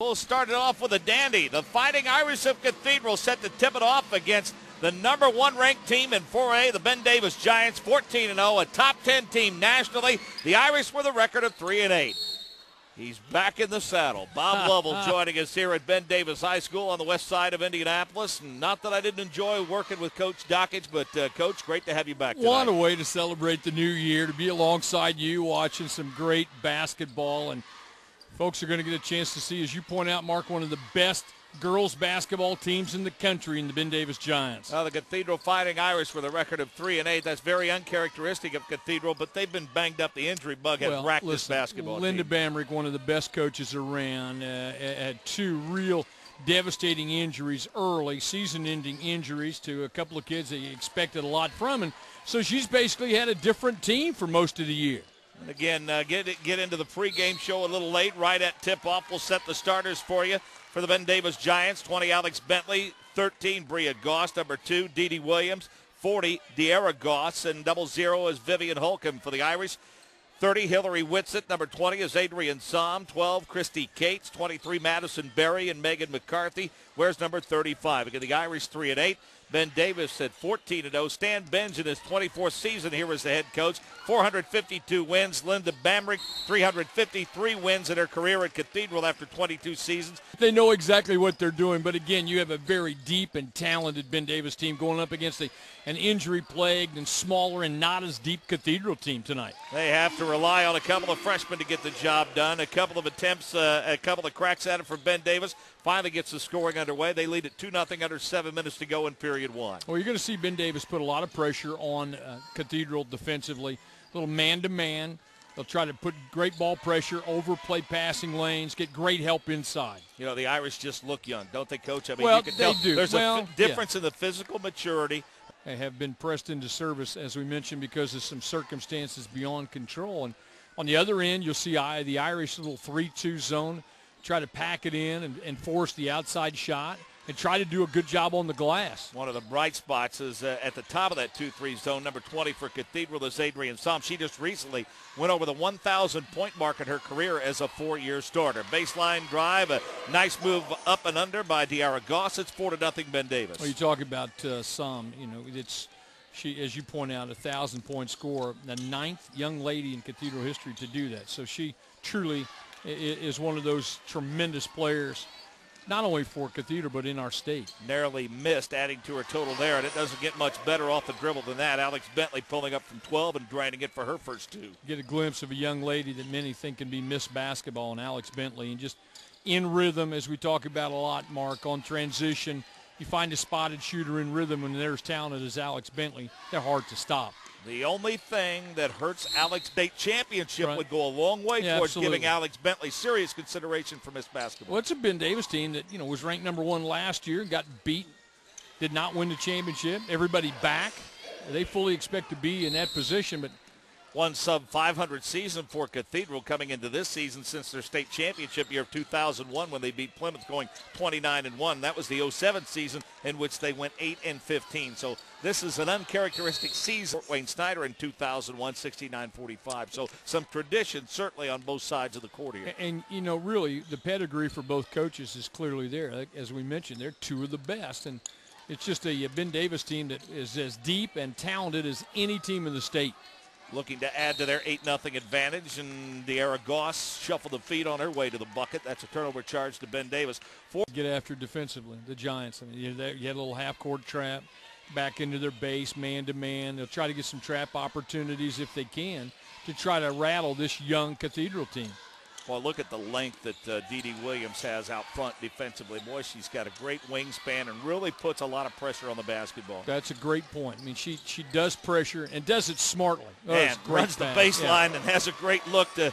We'll start it off with a dandy. The Fighting Irish of Cathedral set to tip it off against the number 1 ranked team in 4A, the Ben Davis Giants, 14-0, a top 10 team nationally. The Irish with a record of 3-8. He's back in the saddle. Bob Lovell joining us here at Ben Davis High School on the west side of Indianapolis. And not that I didn't enjoy working with Coach Dockage, but Coach, great to have you back tonight. What a way to celebrate the new year, to be alongside you watching some great basketball. And folks are going to get a chance to see, as you point out, Mark, one of the best girls basketball teams in the country in the Ben Davis Giants. The Cathedral Fighting Irish with a record of 3-8. That's very uncharacteristic of Cathedral, but they've been banged up. The injury bug has racked this basketball Linda team. Bamrick, one of the best coaches around, had 2 real devastating injuries early, season-ending injuries to a couple of kids that you expected a lot from. And so she's basically had a different team for most of the year. And again, get into the pregame show a little late. Right at tip-off, we'll set the starters for you. For the Ben Davis Giants, 20, Alex Bentley, 13, Bria Goss, number 2, Dee Dee Williams, 40, De'Ara Goss, and 00 is Vivian Holcomb. For the Irish, 30, Hillary Whitsitt, number 20 is Adrian Somm, 12, Christy Cates, 23, Madison Berry, and Megan McCarthy. Where's number 35? Again, the Irish 3-8. Ben Davis at 14-0. Stan Benj in his 24th season here as the head coach. 452 wins. Linda Bamrick, 353 wins in her career at Cathedral after 22 seasons. They know exactly what they're doing, but again, you have a very deep and talented Ben Davis team going up against an injury-plagued and smaller and not as deep Cathedral team tonight. They have to rely on a couple of freshmen to get the job done. A couple of attempts, a couple of cracks at it for Ben Davis. Finally gets the scoring underway. They lead at 2-0 under 7 minutes to go in period 1. Well, you're going to see Ben Davis put a lot of pressure on Cathedral defensively. A little man-to-man. They'll try to put great ball pressure, overplay passing lanes, get great help inside. You know, the Irish just look young, don't they, Coach? I mean, well, you can tell do. There's a difference in the physical maturity. They have been pressed into service, as we mentioned, because of some circumstances beyond control. And on the other end, you'll see the Irish little 3-2 zone, try to pack it in and force the outside shot and try to do a good job on the glass. One of the bright spots is at the top of that 2-3 zone, number 20 for Cathedral is Adrian Somm. She just recently went over the 1,000-point mark in her career as a 4-year starter. Baseline drive, a nice move up and under by De'Ara Goss. It's 4-0 Ben Davis. Well, you talk about Somm, you know, she, as you point out, a 1,000-point scorer, the 9th young lady in Cathedral history to do that. So she truly is one of those tremendous players, not only for Cathedral, but in our state. Narrowly missed, adding to her total there, and it doesn't get much better off the dribble than that. Alex Bentley pulling up from 12 and draining it for her first 2. Get a glimpse of a young lady that many think can be Miss Basketball, and Alex Bentley, and just in rhythm, as we talk about a lot, Mark, on transition. You find a spotted shooter in rhythm, and they're as talented as Alex Bentley, they're hard to stop. The only thing that hurts Alex state championship would go a long way towards giving Alex Bentley serious consideration for Miss Basketball. Well, it's a Ben Davis team that, you know, was ranked number 1 last year, got beat, did not win the championship. Everybody back. They fully expect to be in that position, but one sub-500 season for Cathedral coming into this season since their state championship year of 2001 when they beat Plymouth, going 29-1. That was the 07 season in which they went 8-15. So this is an uncharacteristic season. Wayne Snyder in 2001, 69-45. So some tradition certainly on both sides of the court here. And, you know, really the pedigree for both coaches is clearly there. As we mentioned, they're 2 of the best. And it's just a Ben Davis team that is as deep and talented as any team in the state. Looking to add to their 8-0 advantage, and De'Ara Goss shuffled the feet on her way to the bucket. That's a turnover charge to Ben Davis. Get after defensively, the Giants. I mean, you had a little half-court trap, back into their base, man-to-man. They'll try to get some trap opportunities if they can to try to rattle this young Cathedral team. Well, look at the length that Dee Dee Williams has out front defensively. Boy, she's got a great wingspan and really puts a lot of pressure on the basketball. That's a great point. I mean, she does pressure and does it smartly. And runs the baseline and has a great look to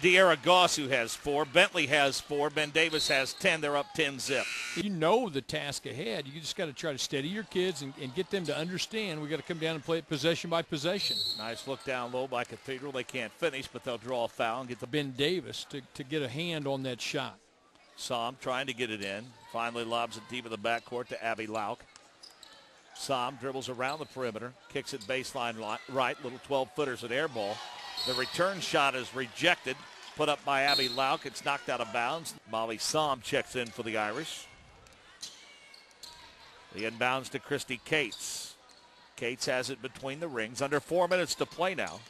De'Ara Goss, who has 4. Bentley has 4. Ben Davis has 10. They're up 10-zip. You know the task ahead. You just got to try to steady your kids and get them to understand we got to come down and play it possession by possession. Nice look down low by Cathedral. They can't finish, but they'll draw a foul and get the Ben Davis to get a hand on that shot. Somm trying to get it in. Finally lobs it deep in the backcourt to Abby Lauk. Somm dribbles around the perimeter, kicks it baseline right, little 12-footers at air ball. The return shot is rejected. put up by Abby Lauk. It's knocked out of bounds. Molly Somm checks in for the Irish. The inbounds to Christy Cates. Cates has it between the rings. Under 4 minutes to play now.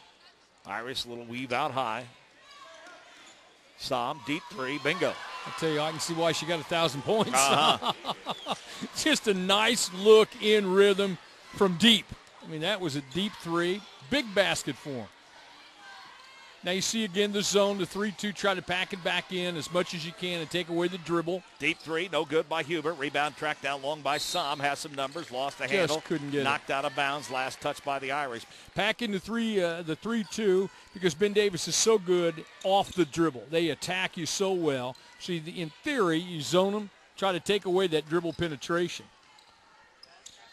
Irish, a little weave out high. Somm, deep three, bingo. I tell you, I can see why she got 1,000 points. Uh-huh. Just a nice look in rhythm from deep. I mean, that was a deep three. Big basket for him. Now you see again the zone, the 3-2, try to pack it back in as much as you can and take away the dribble. Deep three, no good by Huber. Rebound tracked down long by Somm. Has some numbers, lost the handle. Couldn't get knocked out of bounds. Last touch by the Irish. Pack in the 3-2 because Ben Davis is so good off the dribble. They attack you so well. So in theory, you zone them, try to take away that dribble penetration.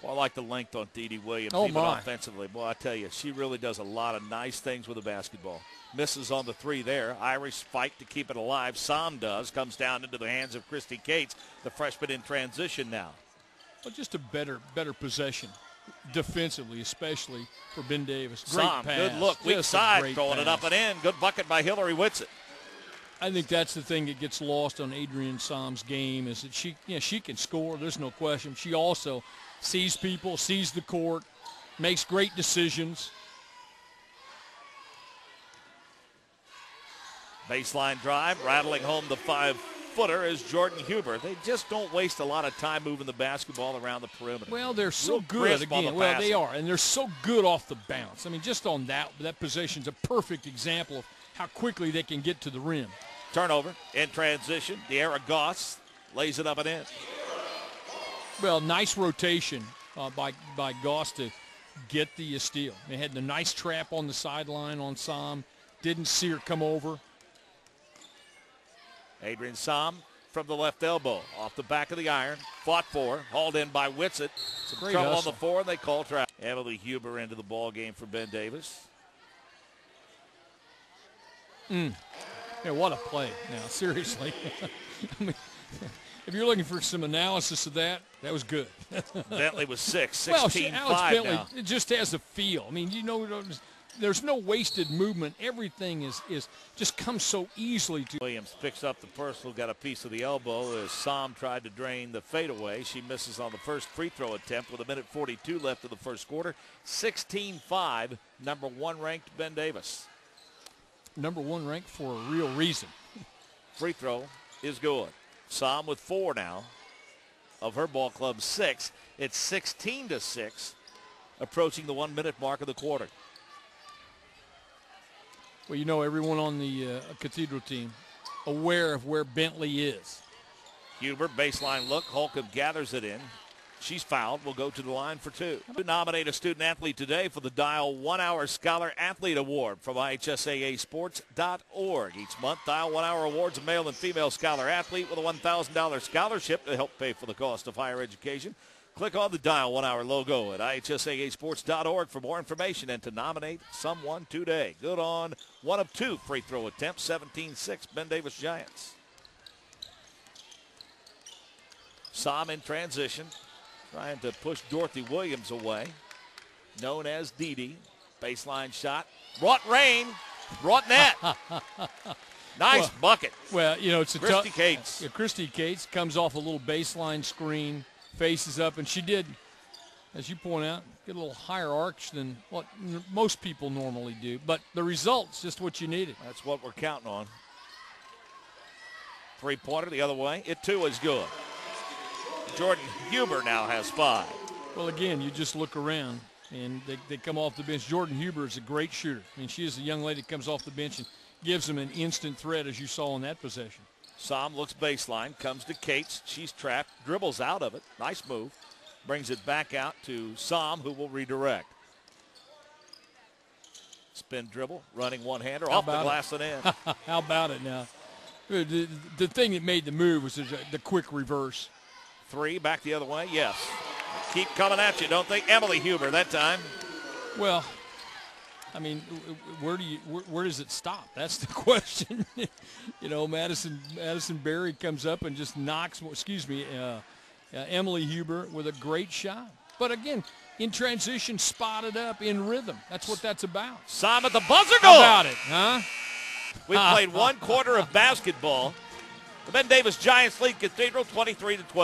Well, I like the length on Dee Dee Williams, even offensively. Boy, I tell you, she really does a lot of nice things with the basketball. Misses on the three there. Irish fight to keep it alive. Somm does. Comes down into the hands of Christy Cates, the freshman in transition now. Well, just a better possession defensively, especially for Ben Davis. Great Somm, pass. good look. Weak side, throwing it up pass. and in. Good bucket by Hillary Whitsitt. I think that's the thing that gets lost on Adrienne Somm's game is that she can score. There's no question. She also sees people, sees the court, makes great decisions. Baseline drive, rattling home the 5-footer is Jordan Huber. They just don't waste a lot of time moving the basketball around the perimeter. Well, they're so Real good crisp on again. the Well, passing. they are, and they're so good off the bounce. I mean, just on that possession's a perfect example of how quickly they can get to the rim. Turnover in transition. De'Ara Goss lays it up and in. Well, nice rotation by Goss to get the steal. They had the nice trap on the sideline on Somm. Didn't see her come over. Adrienne Somm from the left elbow. Off the back of the iron. Fought for. Hauled in by Whitsitt. Some Great trouble hustle. on the floor, and they call trap. Emily Huber into the ball game for Ben Davis. Yeah, what a play now, seriously. I mean, if you're looking for some analysis of that, that was good. Bentley was 6, Well, 16-5 Alex Bentley, now. it just has a feel. I mean, there's no wasted movement. Everything is just comes so easily to. Williams picks up the personal, got a piece of the elbow as Somm tried to drain the fadeaway. She misses on the first free throw attempt with 1:42 left of the first quarter. 16-5, number 1 ranked Ben Davis. Number 1 ranked for a real reason. Free throw is good. Somm with 4 now of her ball club's 6. It's 16-6, approaching the 1 minute mark of the quarter. Well, everyone on the Cathedral team aware of where Bentley is. Huber, baseline look. Holcomb gathers it in. She's fouled. Will go to the line for 2. To nominate a student athlete today for the Dial 1 Hour Scholar Athlete Award from ihsaasports.org. Each month, Dial 1 Hour awards a male and female scholar athlete with a $1,000 scholarship to help pay for the cost of higher education. Click on the Dial 1 Hour logo at ihsaasports.org for more information and to nominate someone today. Good on 1 of 2 free throw attempts, 17-6, Ben Davis Giants. Somm in transition, trying to push Dorothy Williams away, known as Dee Dee. Baseline shot, brought rain, brought net. Nice bucket. Well, it's a Christy Cates. Yeah, Christy Cates comes off a little baseline screen, faces up, and she did, as you point out, get a little higher arch than what most people normally do. But the result's just what you needed. That's what we're counting on. Three-pointer the other way. It, too, is good. Jordan Huber now has 5. Well, again, you just look around, and they come off the bench. Jordan Huber is a great shooter. I mean, she is a young lady that comes off the bench and gives them an instant threat, as you saw in that possession. Somm looks baseline, comes to Cates. She's trapped, dribbles out of it. Nice move. Brings it back out to Somm, who will redirect. Spin dribble, running one-hander, off the glass and in. How about it now? The thing that made the move was the quick reverse. 3, back the other way, yes. Keep coming at you, don't they? Emily Huber that time. Well, I mean, where does it stop? That's the question. Madison Berry comes up and just knocks, Emily Huber with a great shot. But again, in transition, spotted up in rhythm. That's what that's about. Somm at the buzzer goal. How about it, huh? We've played one quarter of basketball. The Ben Davis Giants lead Cathedral 23-12.